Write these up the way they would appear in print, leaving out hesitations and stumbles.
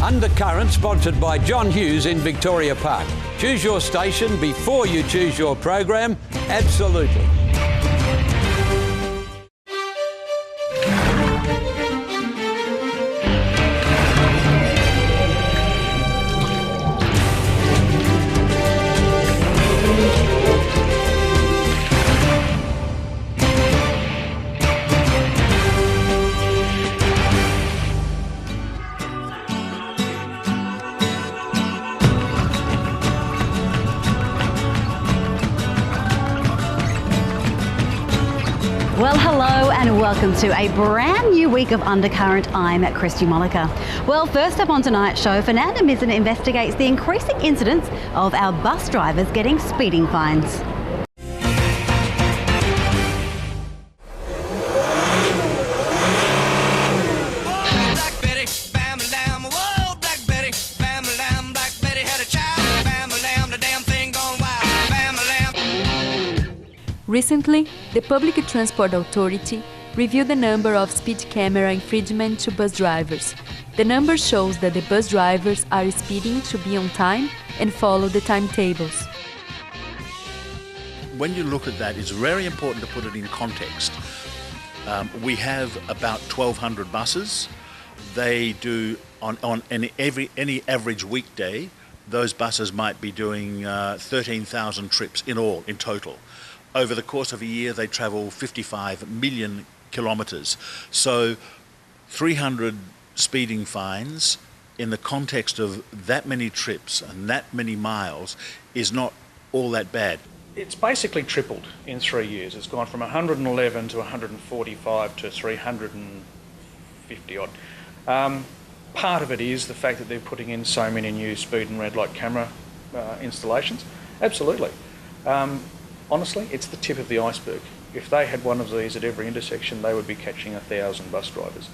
Undercurrent, sponsored by John Hughes in Victoria Park. Choose your station before you choose your program. Absolutely. Well, hello and welcome to a brand new week of Undercurrent. I'm Christy Mollica. Well, first up on tonight's show, Fernanda Mizzen investigates the increasing incidence of our bus drivers getting speeding fines. Recently, the Public Transport Authority reviewed the number of speed camera infringement to bus drivers. The number shows that the bus drivers are speeding to be on time and follow the timetables. When you look at that, it's very important to put it in context. We have about 1,200 buses. They do, on any average weekday, those buses might be doing 13,000 trips in total. Over the course of a year, they travel 55 million kilometres. So 300 speeding fines in the context of that many trips and that many miles is not all that bad. It's basically tripled in 3 years. It's gone from 111 to 145 to 350 odd. Part of it is the fact that they're putting in so many new speed and red light camera installations. Absolutely. Honestly, it's the tip of the iceberg. If they had one of these at every intersection, they would be catching 1,000 bus drivers.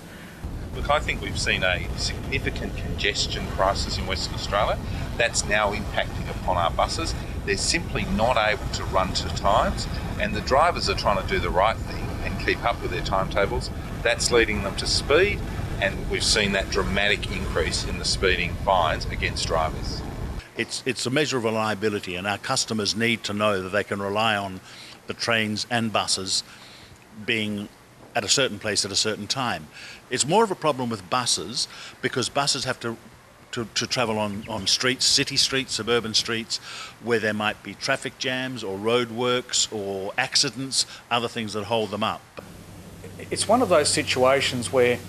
Look, I think we've seen a significant congestion crisis in Western Australia. That's now impacting upon our buses. They're simply not able to run to times, and the drivers are trying to do the right thing and keep up with their timetables. That's leading them to speed, and we've seen that dramatic increase in the speeding fines against drivers. It's a measure of reliability, and our customers need to know that they can rely on the trains and buses being at a certain place at a certain time. It's more of a problem with buses because buses have to travel on streets, city streets, suburban streets, where there might be traffic jams or roadworks or accidents, other things that hold them up. It's one of those situations where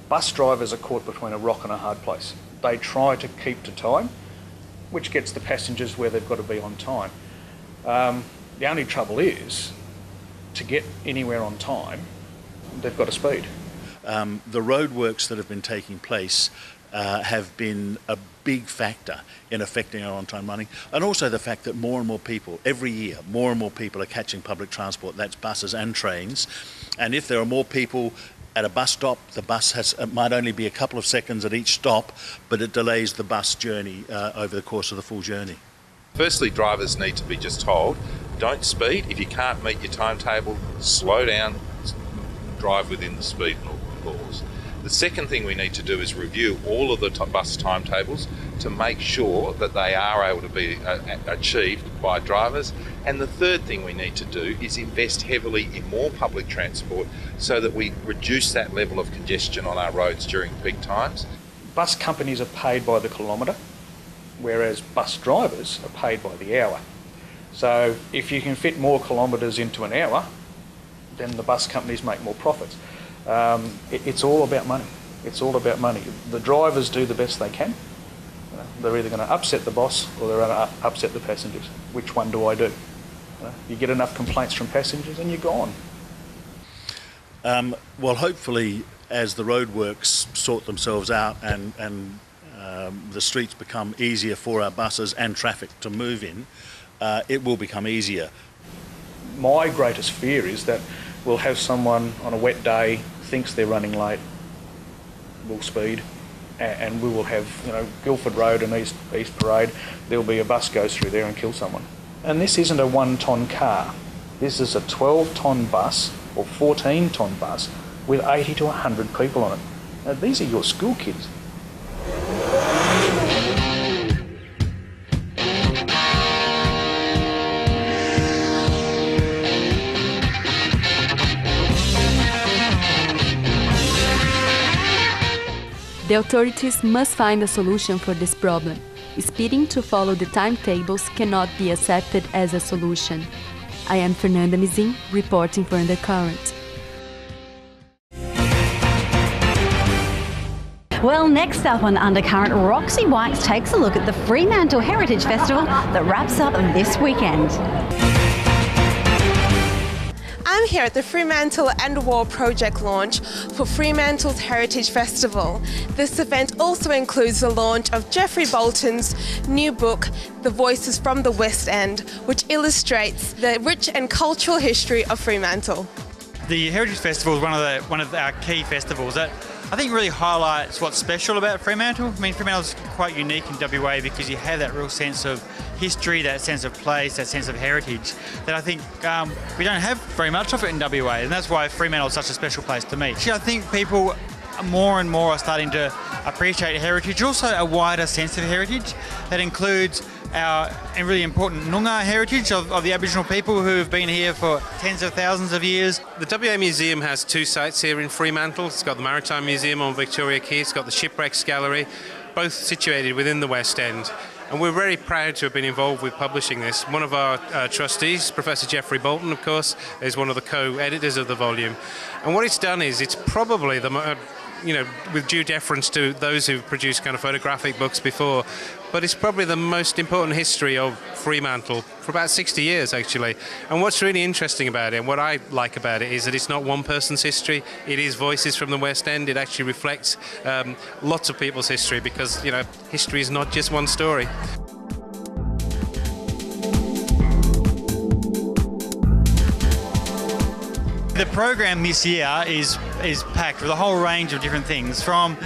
bus drivers are caught between a rock and a hard place. They try to keep to time, which gets the passengers where they've got to be on time. The only trouble is, to get anywhere on time, they've got to speed. The roadworks that have been taking place have been a big factor in affecting our on-time running, and also the fact that more and more people, every year, more and more people are catching public transport, that's buses and trains, and if there are more people at a bus stop, the bus might only be a couple of seconds at each stop, but it delays the bus journey over the course of the full journey. Firstly, drivers need to be just told, don't speed. If you can't meet your timetable, slow down, drive within the speed laws. The second thing we need to do is review all of the bus timetables to make sure that they are able to be achieved by drivers. And the third thing we need to do is invest heavily in more public transport so that we reduce that level of congestion on our roads during peak times. Bus companies are paid by the kilometre, whereas bus drivers are paid by the hour. So if you can fit more kilometres into an hour, then the bus companies make more profits. It's all about money. It's all about money. The drivers do the best they can. They're either going to upset the boss or they're going to upset the passengers. Which one do I do? You get enough complaints from passengers and you're gone. Well, hopefully, as the roadworks sort themselves out and the streets become easier for our buses and traffic to move in, it will become easier. My greatest fear is that we'll have someone on a wet day thinks they're running late, will speed, and we will have, Guildford Road and East Parade, there'll be a bus goes through there and kill someone. And this isn't a 1-tonne car. This is a 12-tonne bus or 14-tonne bus with 80 to 100 people on it. Now, these are your school kids. The authorities must find a solution for this problem. Speeding to follow the timetables cannot be accepted as a solution. I am Fernanda Mizin, reporting for Undercurrent. Well, next up on Undercurrent, Roxy Wykes takes a look at the Fremantle Heritage Festival that wraps up this weekend. I'm here at the Fremantle and War project launch for Fremantle's Heritage Festival. This event also includes the launch of Geoffrey Bolton's new book, The Voices from the West End, which illustrates the rich and cultural history of Fremantle. The Heritage Festival is one of our key festivals that I think really highlights what's special about Fremantle. I mean, Fremantle's quite unique in WA because you have that real sense of history, that sense of place, that sense of heritage that I think we don't have very much of it in WA, and that's why Fremantle is such a special place to me. Actually, I think people more and more are starting to appreciate heritage, also a wider sense of heritage that includes our really important Noongar heritage of the Aboriginal people who have been here for tens of thousands of years. The WA Museum has two sites here in Fremantle. It's got the Maritime Museum on Victoria Quay, it's got the Shipwrecks Gallery, both situated within the West End. And we're very proud to have been involved with publishing this. One of our trustees, Professor Geoffrey Bolton, of course, is one of the co-editors of the volume. And what it's done is it's probably the with due deference to those who've produced kind of photographic books before, but it's probably the most important history of Fremantle for about 60 years, actually. And what's really interesting about it, and what I like about it, is that it's not one person's history. It is voices from the West End. It actually reflects lots of people's history because, history is not just one story. The program this year is packed with a whole range of different things, from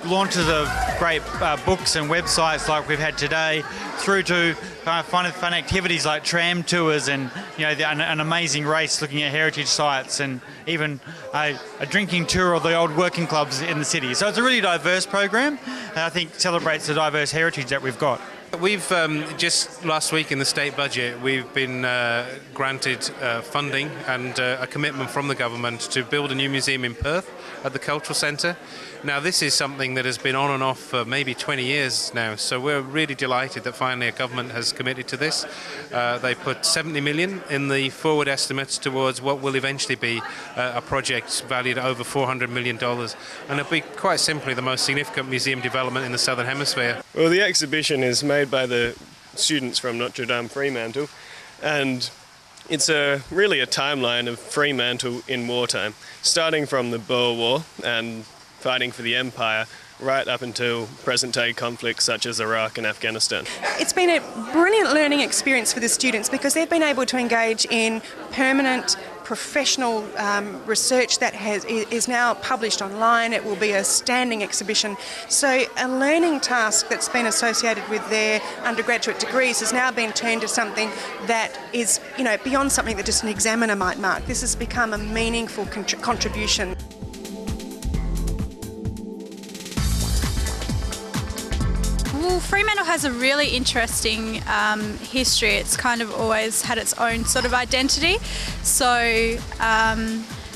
launches of great books and websites like we've had today, through to kind of fun activities like tram tours and an amazing race looking at heritage sites, and even a drinking tour of the old working clubs in the city. So it's a really diverse program, and I think celebrates the diverse heritage that we've got. We've just last week in the state budget, we've been granted funding and a commitment from the government to build a new museum in Perth at the Cultural Centre. Now, this is something that has been on and off for maybe 20 years now, so we're really delighted that finally a government has committed to this. They put 70 million in the forward estimates towards what will eventually be a project valued at over $400 million, and it'll be quite simply the most significant museum development in the Southern Hemisphere. Well, the exhibition is made by the students from Notre Dame Fremantle, and it's really a timeline of Fremantle in wartime, starting from the Boer War and fighting for the empire right up until present-day conflicts such as Iraq and Afghanistan. It's been a brilliant learning experience for the students because they've been able to engage in permanent professional research that is now published online. It will be a standing exhibition. So a learning task that's been associated with their undergraduate degrees has now been turned to something that is, beyond something that just an examiner might mark. This has become a meaningful contribution. Well, Fremantle has a really interesting history. It's kind of always had its own sort of identity. So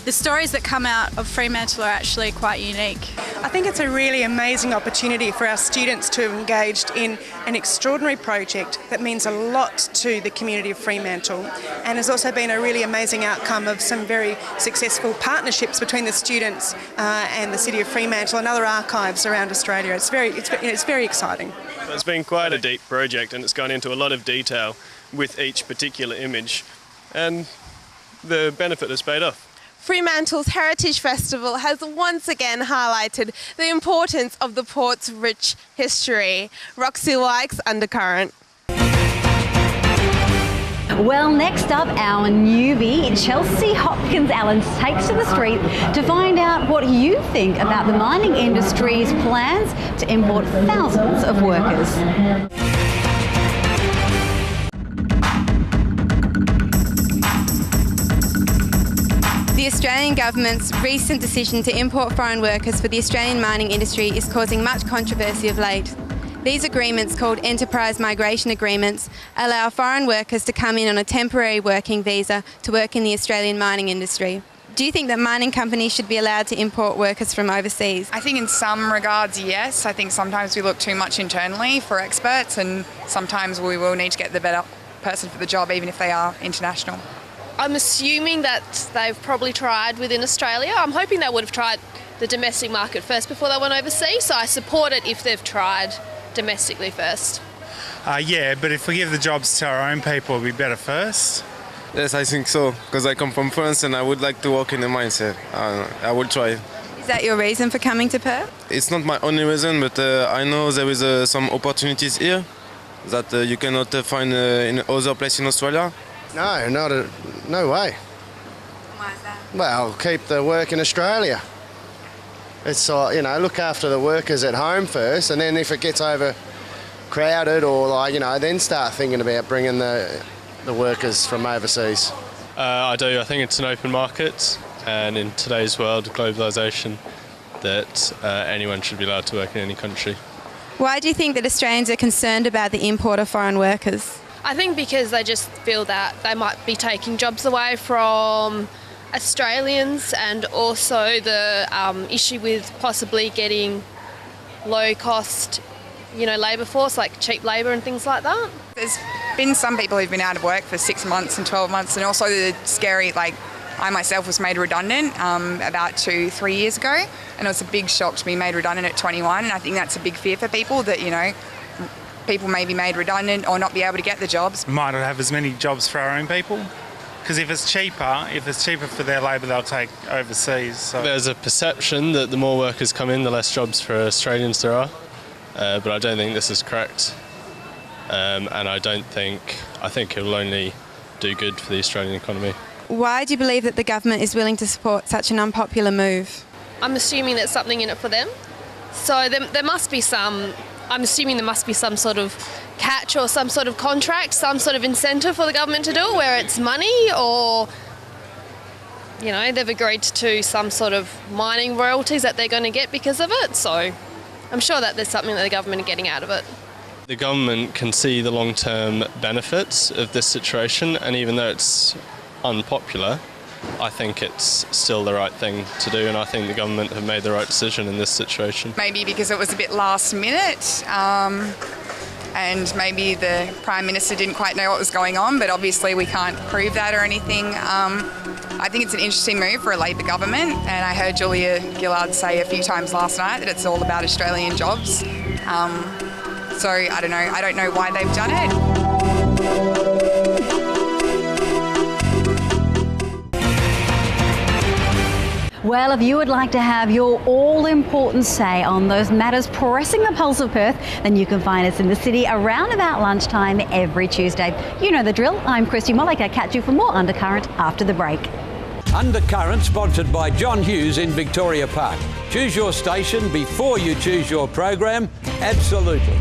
the stories that come out of Fremantle are actually quite unique. I think it's a really amazing opportunity for our students to have engaged in an extraordinary project that means a lot to the community of Fremantle, and has also been a really amazing outcome of some very successful partnerships between the students and the City of Fremantle and other archives around Australia. It's very exciting. It's been quite a deep project, and it's gone into a lot of detail with each particular image, and the benefit has paid off. Fremantle's Heritage Festival has once again highlighted the importance of the port's rich history. Roxy Wykes, Undercurrent. Well, next up, our newbie, Chelsea Hopkins-Allen, takes to the street to find out what you think about the mining industry's plans to import thousands of workers. The Australian government's recent decision to import foreign workers for the Australian mining industry is causing much controversy of late. These agreements, called enterprise migration agreements, allow foreign workers to come in on a temporary working visa to work in the Australian mining industry. Do you think that mining companies should be allowed to import workers from overseas? I think in some regards, yes. I think sometimes we look too much internally for experts, and sometimes we will need to get the better person for the job, even if they are international. I'm assuming that they've probably tried within Australia. I'm hoping they would have tried the domestic market first before they went overseas, so I support it if they've tried domestically first. Yeah, but if we give the jobs to our own people, it'd be better first. Yes, I think so, because I come from France and I would like to work in the mines here. I will try. Is that your reason for coming to Perth? It's not my only reason, but I know there is some opportunities here that you cannot find in other places in Australia. No, no way. Why is that? Well, keep the work in Australia. It's look after the workers at home first, and then if it gets overcrowded or then start thinking about bringing the workers from overseas. I do. I think it's an open market, and in today's world of globalisation, that anyone should be allowed to work in any country. Why do you think that Australians are concerned about the import of foreign workers? I think because they just feel that they might be taking jobs away from Australians, and also the issue with possibly getting low-cost, labour force, like cheap labour and things like that. There's been some people who've been out of work for 6 months and 12 months, and also the scary, I myself was made redundant about 2-3 years ago, and it was a big shock to be made redundant at 21, and I think that's a big fear for people, that, people may be made redundant or not be able to get the jobs. Might not have as many jobs for our own people, because if it's cheaper for their labour, they'll take overseas. So. There's a perception that the more workers come in, the less jobs for Australians there are, but I don't think this is correct. And I think it will only do good for the Australian economy. Why do you believe that the government is willing to support such an unpopular move? I'm assuming there's something in it for them. So there must be I'm assuming there must be some sort of catch or some sort of contract, some sort of incentive for the government to do it, where it's money or, they've agreed to some sort of mining royalties that they're going to get because of it. So I'm sure that there's something that the government are getting out of it. The government can see the long-term benefits of this situation, and even though it's unpopular, I think it's still the right thing to do, and I think the government have made the right decision in this situation. Maybe because it was a bit last minute, and maybe the Prime Minister didn't quite know what was going on, but obviously we can't prove that or anything. I think it's an interesting move for a Labor government, and I heard Julia Gillard say a few times last night that it's all about Australian jobs. So I don't know why they've done it. Well, if you would like to have your all-important say on those matters pressing the pulse of Perth, then you can find us in the city around about lunchtime every Tuesday. You know the drill. I'm Christy Mollick. I'll catch you for more Undercurrent after the break. Undercurrent, sponsored by John Hughes in Victoria Park. Choose your station before you choose your program. Absolutely.